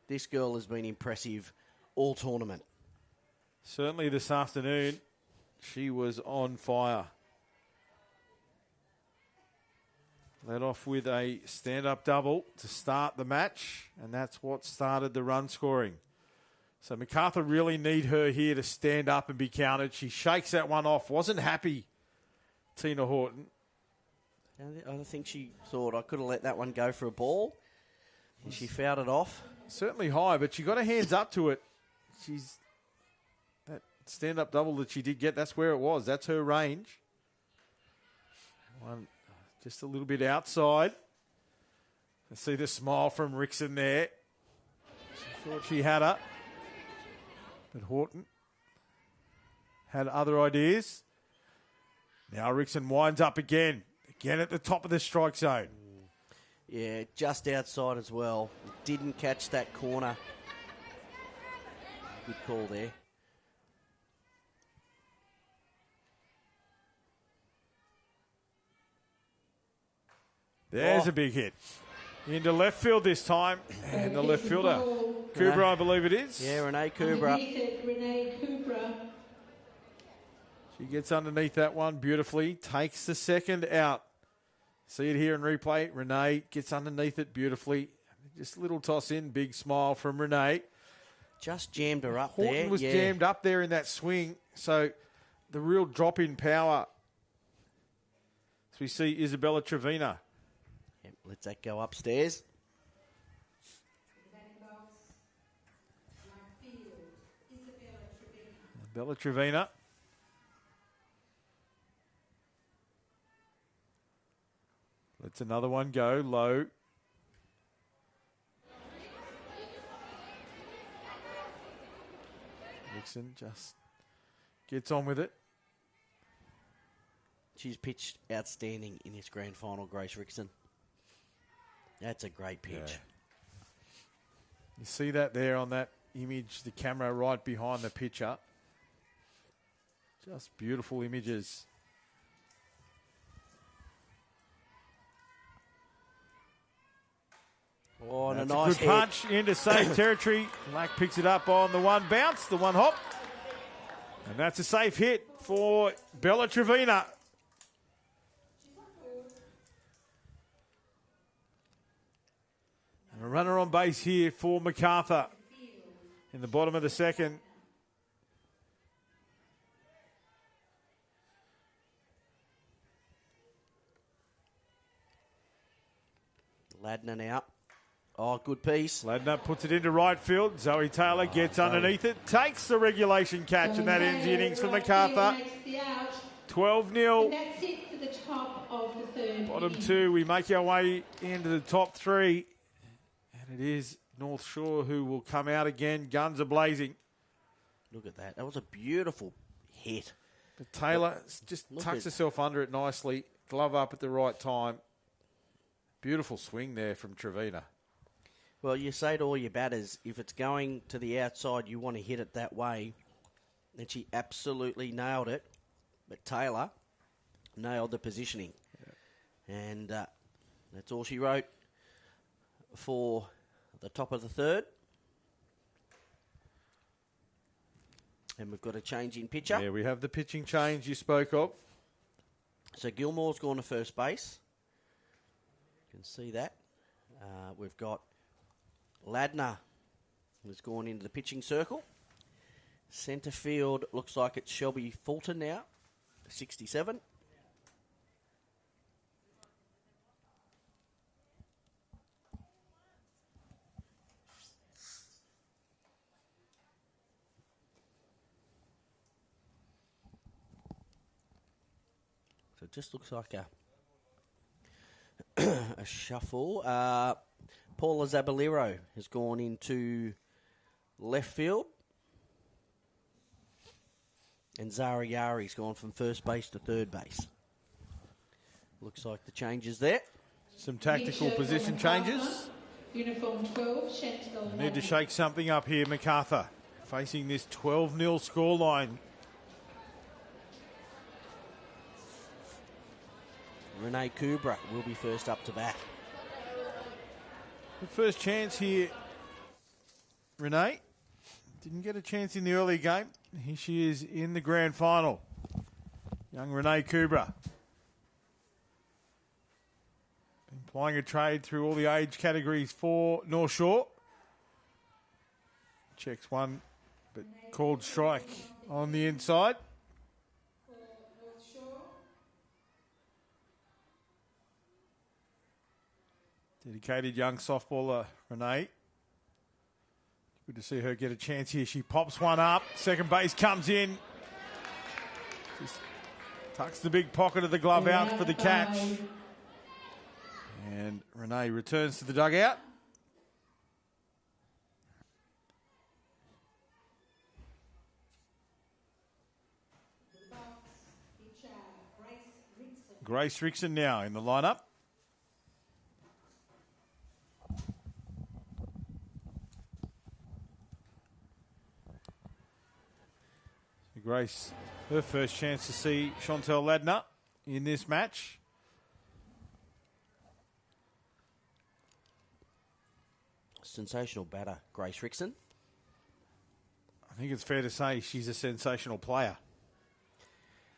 This girl has been impressive all tournament. Certainly this afternoon, she was on fire. Led off with a stand-up double to start the match, and that's what started the run scoring. So Macarthur really need her here to stand up and be counted. She shakes that one off. Wasn't happy, Tina Horton. I think she thought I could have let that one go for a ball. And she fouled it off. Certainly high, but she got her hands up to it. That stand-up double that she did get, that's where it was. That's her range. One just a little bit outside. I see the smile from Rickson there. She thought she had her. But Horton had other ideas. Now Rickson winds up again. Again at the top of the strike zone. Yeah, just outside as well. Didn't catch that corner. Good call there. There's a big hit. Into left field this time. And the left fielder, Kubra, I believe it is. Yeah, Renee Kubra. She gets underneath that one beautifully. Takes the second out. See it here in replay. Renee gets underneath it beautifully. Just a little toss in. Big smile from Renee. Just jammed her up Horton there. Horton was jammed up there in that swing. So the real drop in power. So we see Isabella Trevina. Yep, let's that go upstairs. Isabella Trevina. Let's another one go low. Nixon just gets on with it. She's pitched outstanding in this grand final, Grace Rickson. That's a great pitch. Yeah. You see that there on that image, the camera right behind the pitcher. Just beautiful images. Oh, and That's a nice good punch into safe territory. Lack picks it up on the one bounce, the one hop. And that's a safe hit for Bella Trevina. And a runner on base here for Macarthur in the bottom of the second. Ladner now. Oh, good piece. Ladner puts it into right field. Zoe Taylor gets underneath it, takes the regulation catch, and that ends the innings for Macarthur. 12-0. That's it for the top of the third. Bottom two, we make our way into the top three. And it is Northshore who will come out again. Guns are blazing. Look at that. That was a beautiful hit. But Taylor just tucks herself under it nicely. Glove up at the right time. Beautiful swing there from Trevina. Well, you say to all your batters, if it's going to the outside, you want to hit it that way. And she absolutely nailed it. But Taylor nailed the positioning. Yeah. And that's all she wrote for the top of the third. And we've got a change in pitcher. Yeah, we have the pitching change you spoke of. So Gilmore's gone to first base. You can see that. We've got Ladner has gone into the pitching circle. Centre field looks like it's Shelby Fulton now, 67. So it just looks like a shuffle. Paula Zaballero has gone into left field. And Zara Yari's gone from first base to third base. Looks like the changes there. Some tactical position changes. Uniform 12, Chantel. Need to shake something up here, Macarthur. Facing this 12-0 scoreline. Renee Kubra will be first up to bat. The first chance here, Renee. Didn't get a chance in the early game. Here she is in the grand final. Young Renee Kubra. Been plying a trade through all the age categories for North Shore. Checks one, but called strike on the inside. Dedicated young softballer, Renee. Good to see her get a chance here. She pops one up. Second base comes in. Just tucks the big pocket of the glove out for the catch. And Renee returns to the dugout. Grace Rickson now in the lineup. Grace, her first chance to see Chantel Ladner in this match. Sensational batter, Grace Rickson. I think it's fair to say she's a sensational player.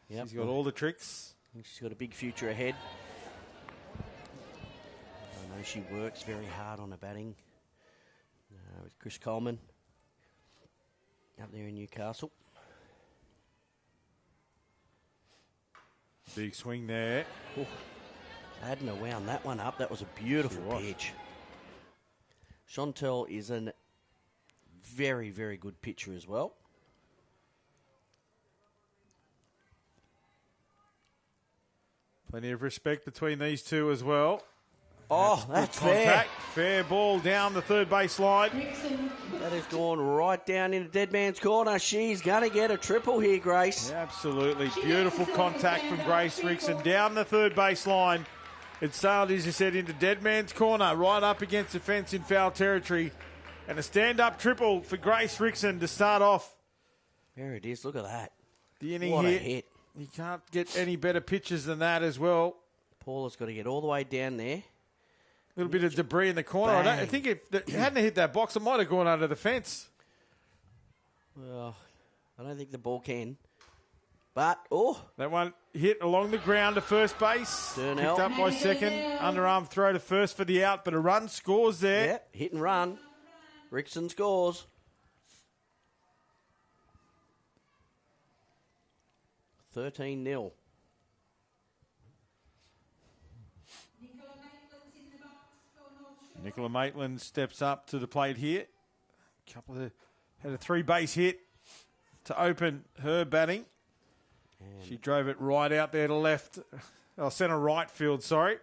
Yep. She's got all the tricks. I think she's got a big future ahead. I know she works very hard on her batting with Chris Coleman up there in Newcastle. Big swing there. Oh, Adna wound that one up. That was a beautiful pitch. Chantel is a very, very good pitcher as well. Plenty of respect between these two as well. Oh, that's fair. Fair ball down the third base line. That has gone right down into dead man's corner. She's going to get a triple here, Grace. Yeah, absolutely. Beautiful contact from Grace Rickson down the third base line. It sailed, as you said, into dead man's corner, right up against the fence in foul territory. And a stand-up triple for Grace Rickson to start off. There it is. Look at that. The inning What a hit. hit. You can't get any better pitches than that as well. Paula's got to get all the way down there. A little bit of debris in the corner. I think if it hadn't hit that box, it might have gone under the fence. Well, I don't think the ball can. But, That one hit along the ground to first base. Durnell. Picked up by second. Underarm throw to first for the out, but a run scores there. Yep, hit and run. Rickson scores. 13-0. Nicola Maitland steps up to the plate here. Had a 3-base hit to open her batting. She drove it right out there to left. Centre right field, sorry.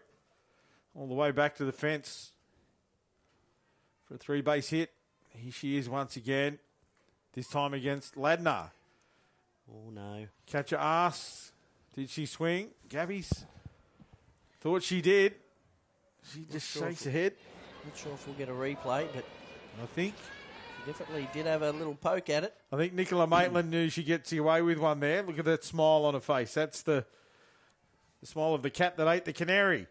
All the way back to the fence for a 3-base hit. Here she is once again. This time against Ladner. Oh, no. Catcher asks, did she swing? Gabby's thought she did. She just shakes her head. Not sure if we'll get a replay, but I think she definitely did have a little poke at it. I think Nicola Maitland knew she gets away with one there. Look at that smile on her face. That's the smile of the cat that ate the canary.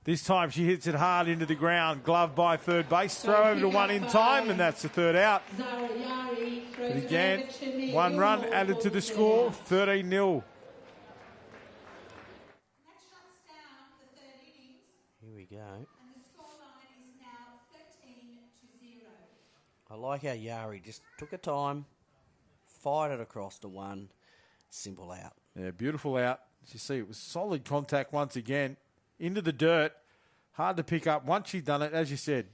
This time she hits it hard into the ground. Glove by third base. Throw over to one in time, and that's the third out. But again, one run added to the score, 13-0. Here we go. I like how Yari just took her time, fired it across to one, simple out. Yeah, beautiful out. As you see, it was solid contact once again. Into the dirt. Hard to pick up. Once she'd done it, as you said,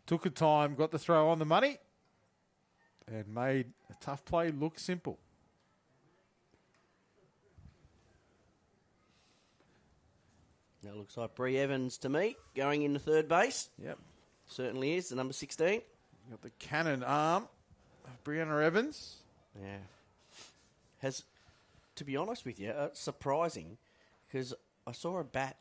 took her time, got the throw on the money, and made a tough play look simple. That looks like Bree Evans to me, going into third base. Yep. Certainly is, the number 16. Got the cannon arm of Brianna Evans. Yeah. Has, to be honest with you, surprising, because I saw her bat.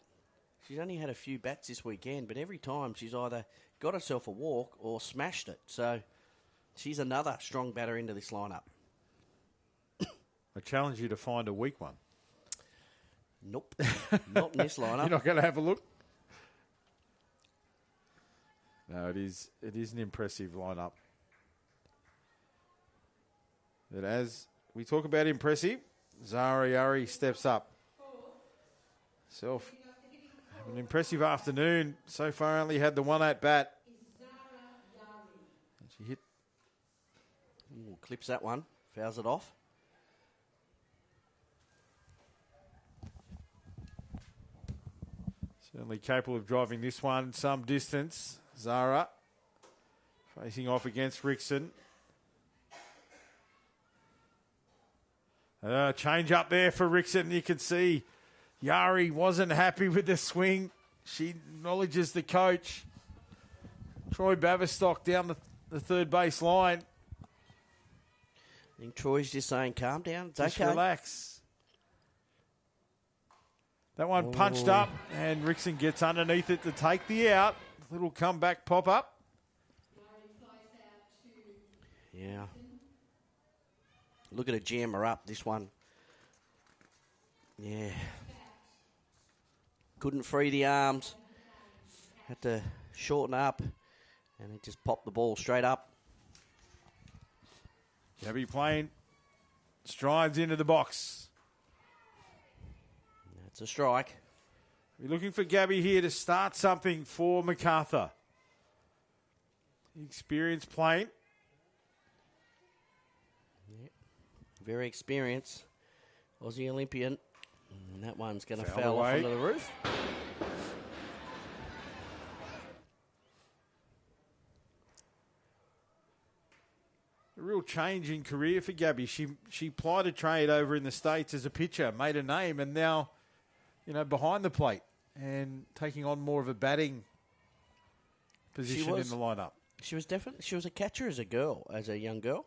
She's only had a few bats this weekend, but every time she's either got herself a walk or smashed it. So she's another strong batter into this lineup. I challenge you to find a weak one. Nope. Not in this lineup. You're not going to have a look? No, it is an impressive lineup. But as we talk about impressive, Zara Yari steps up. An impressive afternoon. So far only had the one at bat. And she hit. Ooh, clips that one. Fouls it off. Certainly capable of driving this one some distance. Zara facing off against Rickson. Change up there for Rickson. You can see Yari wasn't happy with the swing. She acknowledges the coach. Troy Baverstock down the third base line. I think Troy's just saying, calm down. It's Just okay. relax. That one punched up, and Rickson gets underneath it to take the out. Little comeback pop up. Yeah. Look at a jammer up, this one. Yeah. Couldn't free the arms. Had to shorten up, and it just popped the ball straight up. Gabby playing. Strides into the box. That's a strike. We're looking for Gabby here to start something for Macarthur. Experience playing. Yep. Very experienced. Aussie Olympian. And that one's going to Foul foul off away. onto the roof. a real change in career for Gabby. She plied a trade over in the States as a pitcher, made a name, and now, behind the plate and taking on more of a batting position in the lineup. She was a catcher as a young girl.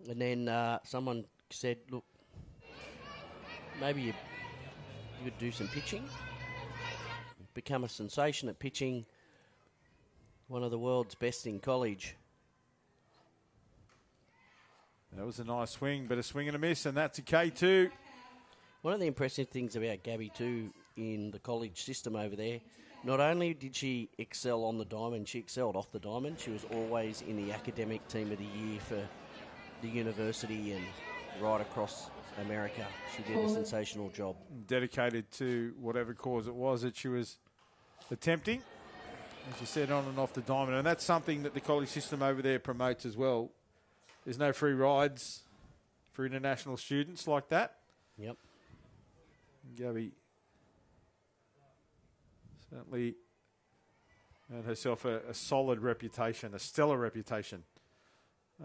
And then someone said, look, maybe you could do some pitching, become a sensation at pitching, one of the world's best in college. That was a nice swing, but a swing and a miss, and that's a K2. One of the impressive things about Gabby, too, in the college system over there, not only did she excel on the diamond, she excelled off the diamond. She was always in the academic team of the year for the university and right across America. She did a sensational job. Dedicated to whatever cause it was that she was attempting, as you said, on and off the diamond. And that's something that the college system over there promotes as well. There's no free rides for international students like that. Yep. Gabby certainly earned herself a solid reputation, a stellar reputation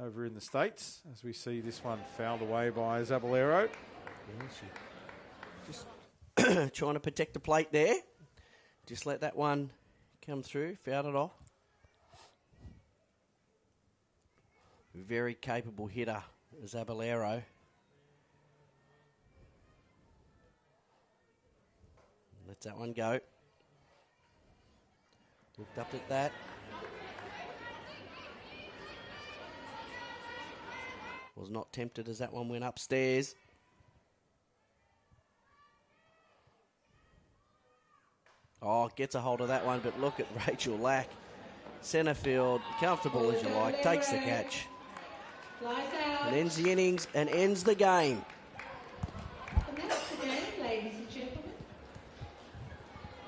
over in the States, as we see this one fouled away by Zaballero. Just trying to protect the plate there. Just let that one come through, fouled it off. Very capable hitter, Zaballero. Lets that one go. Looked up at that. Was not tempted as that one went upstairs. Oh, gets a hold of that one, but look at Rachel Lack. Centre field, comfortable as you like, takes the catch. And ends the innings and ends the game. And that's the game, ladies and gentlemen.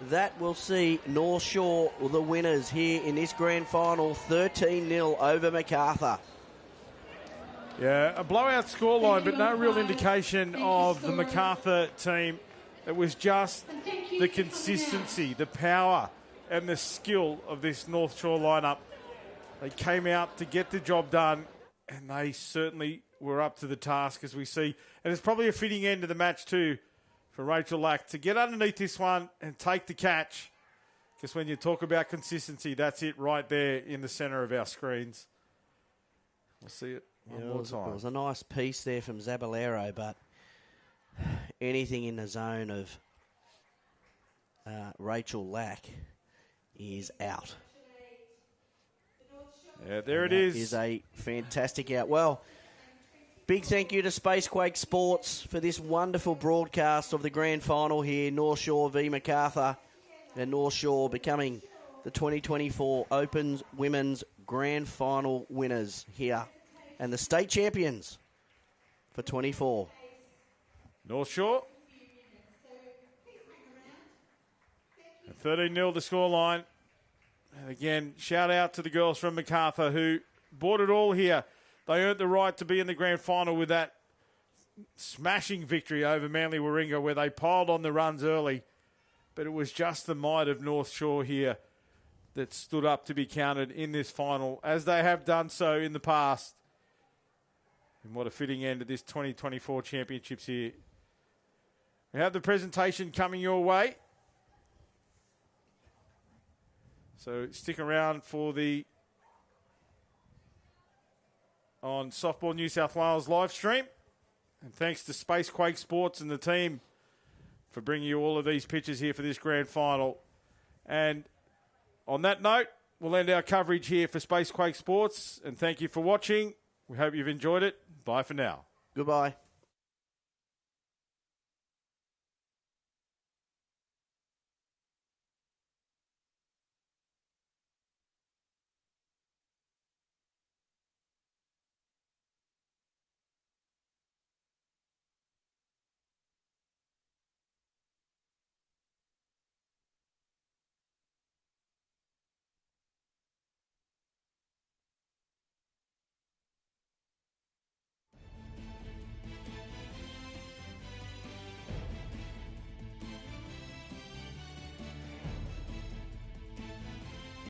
That will see Northshore the winners here in this grand final, 13-0 over Macarthur. Yeah, a blowout scoreline, but no real indication of the Macarthur team. It was just the consistency, the power, and the skill of this Northshore lineup. They came out to get the job done, and they certainly were up to the task, as we see. And it's probably a fitting end to the match, too, for Rachel Lack to get underneath this one and take the catch. Because when you talk about consistency, that's it right there in the centre of our screens. We'll see it one more time. It was a nice piece there from Zaballero, but anything in the zone of Rachel Lack is out. Yeah, there it is. It is a fantastic out. Well, big thank you to Spacequake Sports for this wonderful broadcast of the grand final here, Northshore v Macarthur, and Northshore becoming the 2024 Opens Women's Grand Final winners here and the state champions for 24. Northshore. 13-0 the scoreline. And again, shout out to the girls from Macarthur who bought it all here. They earned the right to be in the grand final with that smashing victory over Manly Warringah, where they piled on the runs early. But it was just the might of Northshore here that stood up to be counted in this final, as they have done so in the past. And what a fitting end to this 2024 championships here. We have the presentation coming your way. So stick around for the on Softball New South Wales live stream. And thanks to Spacequake Sports and the team for bringing you all of these pictures here for this grand final. And on that note, we'll end our coverage here for Spacequake Sports. And thank you for watching. We hope you've enjoyed it. Bye for now. Goodbye.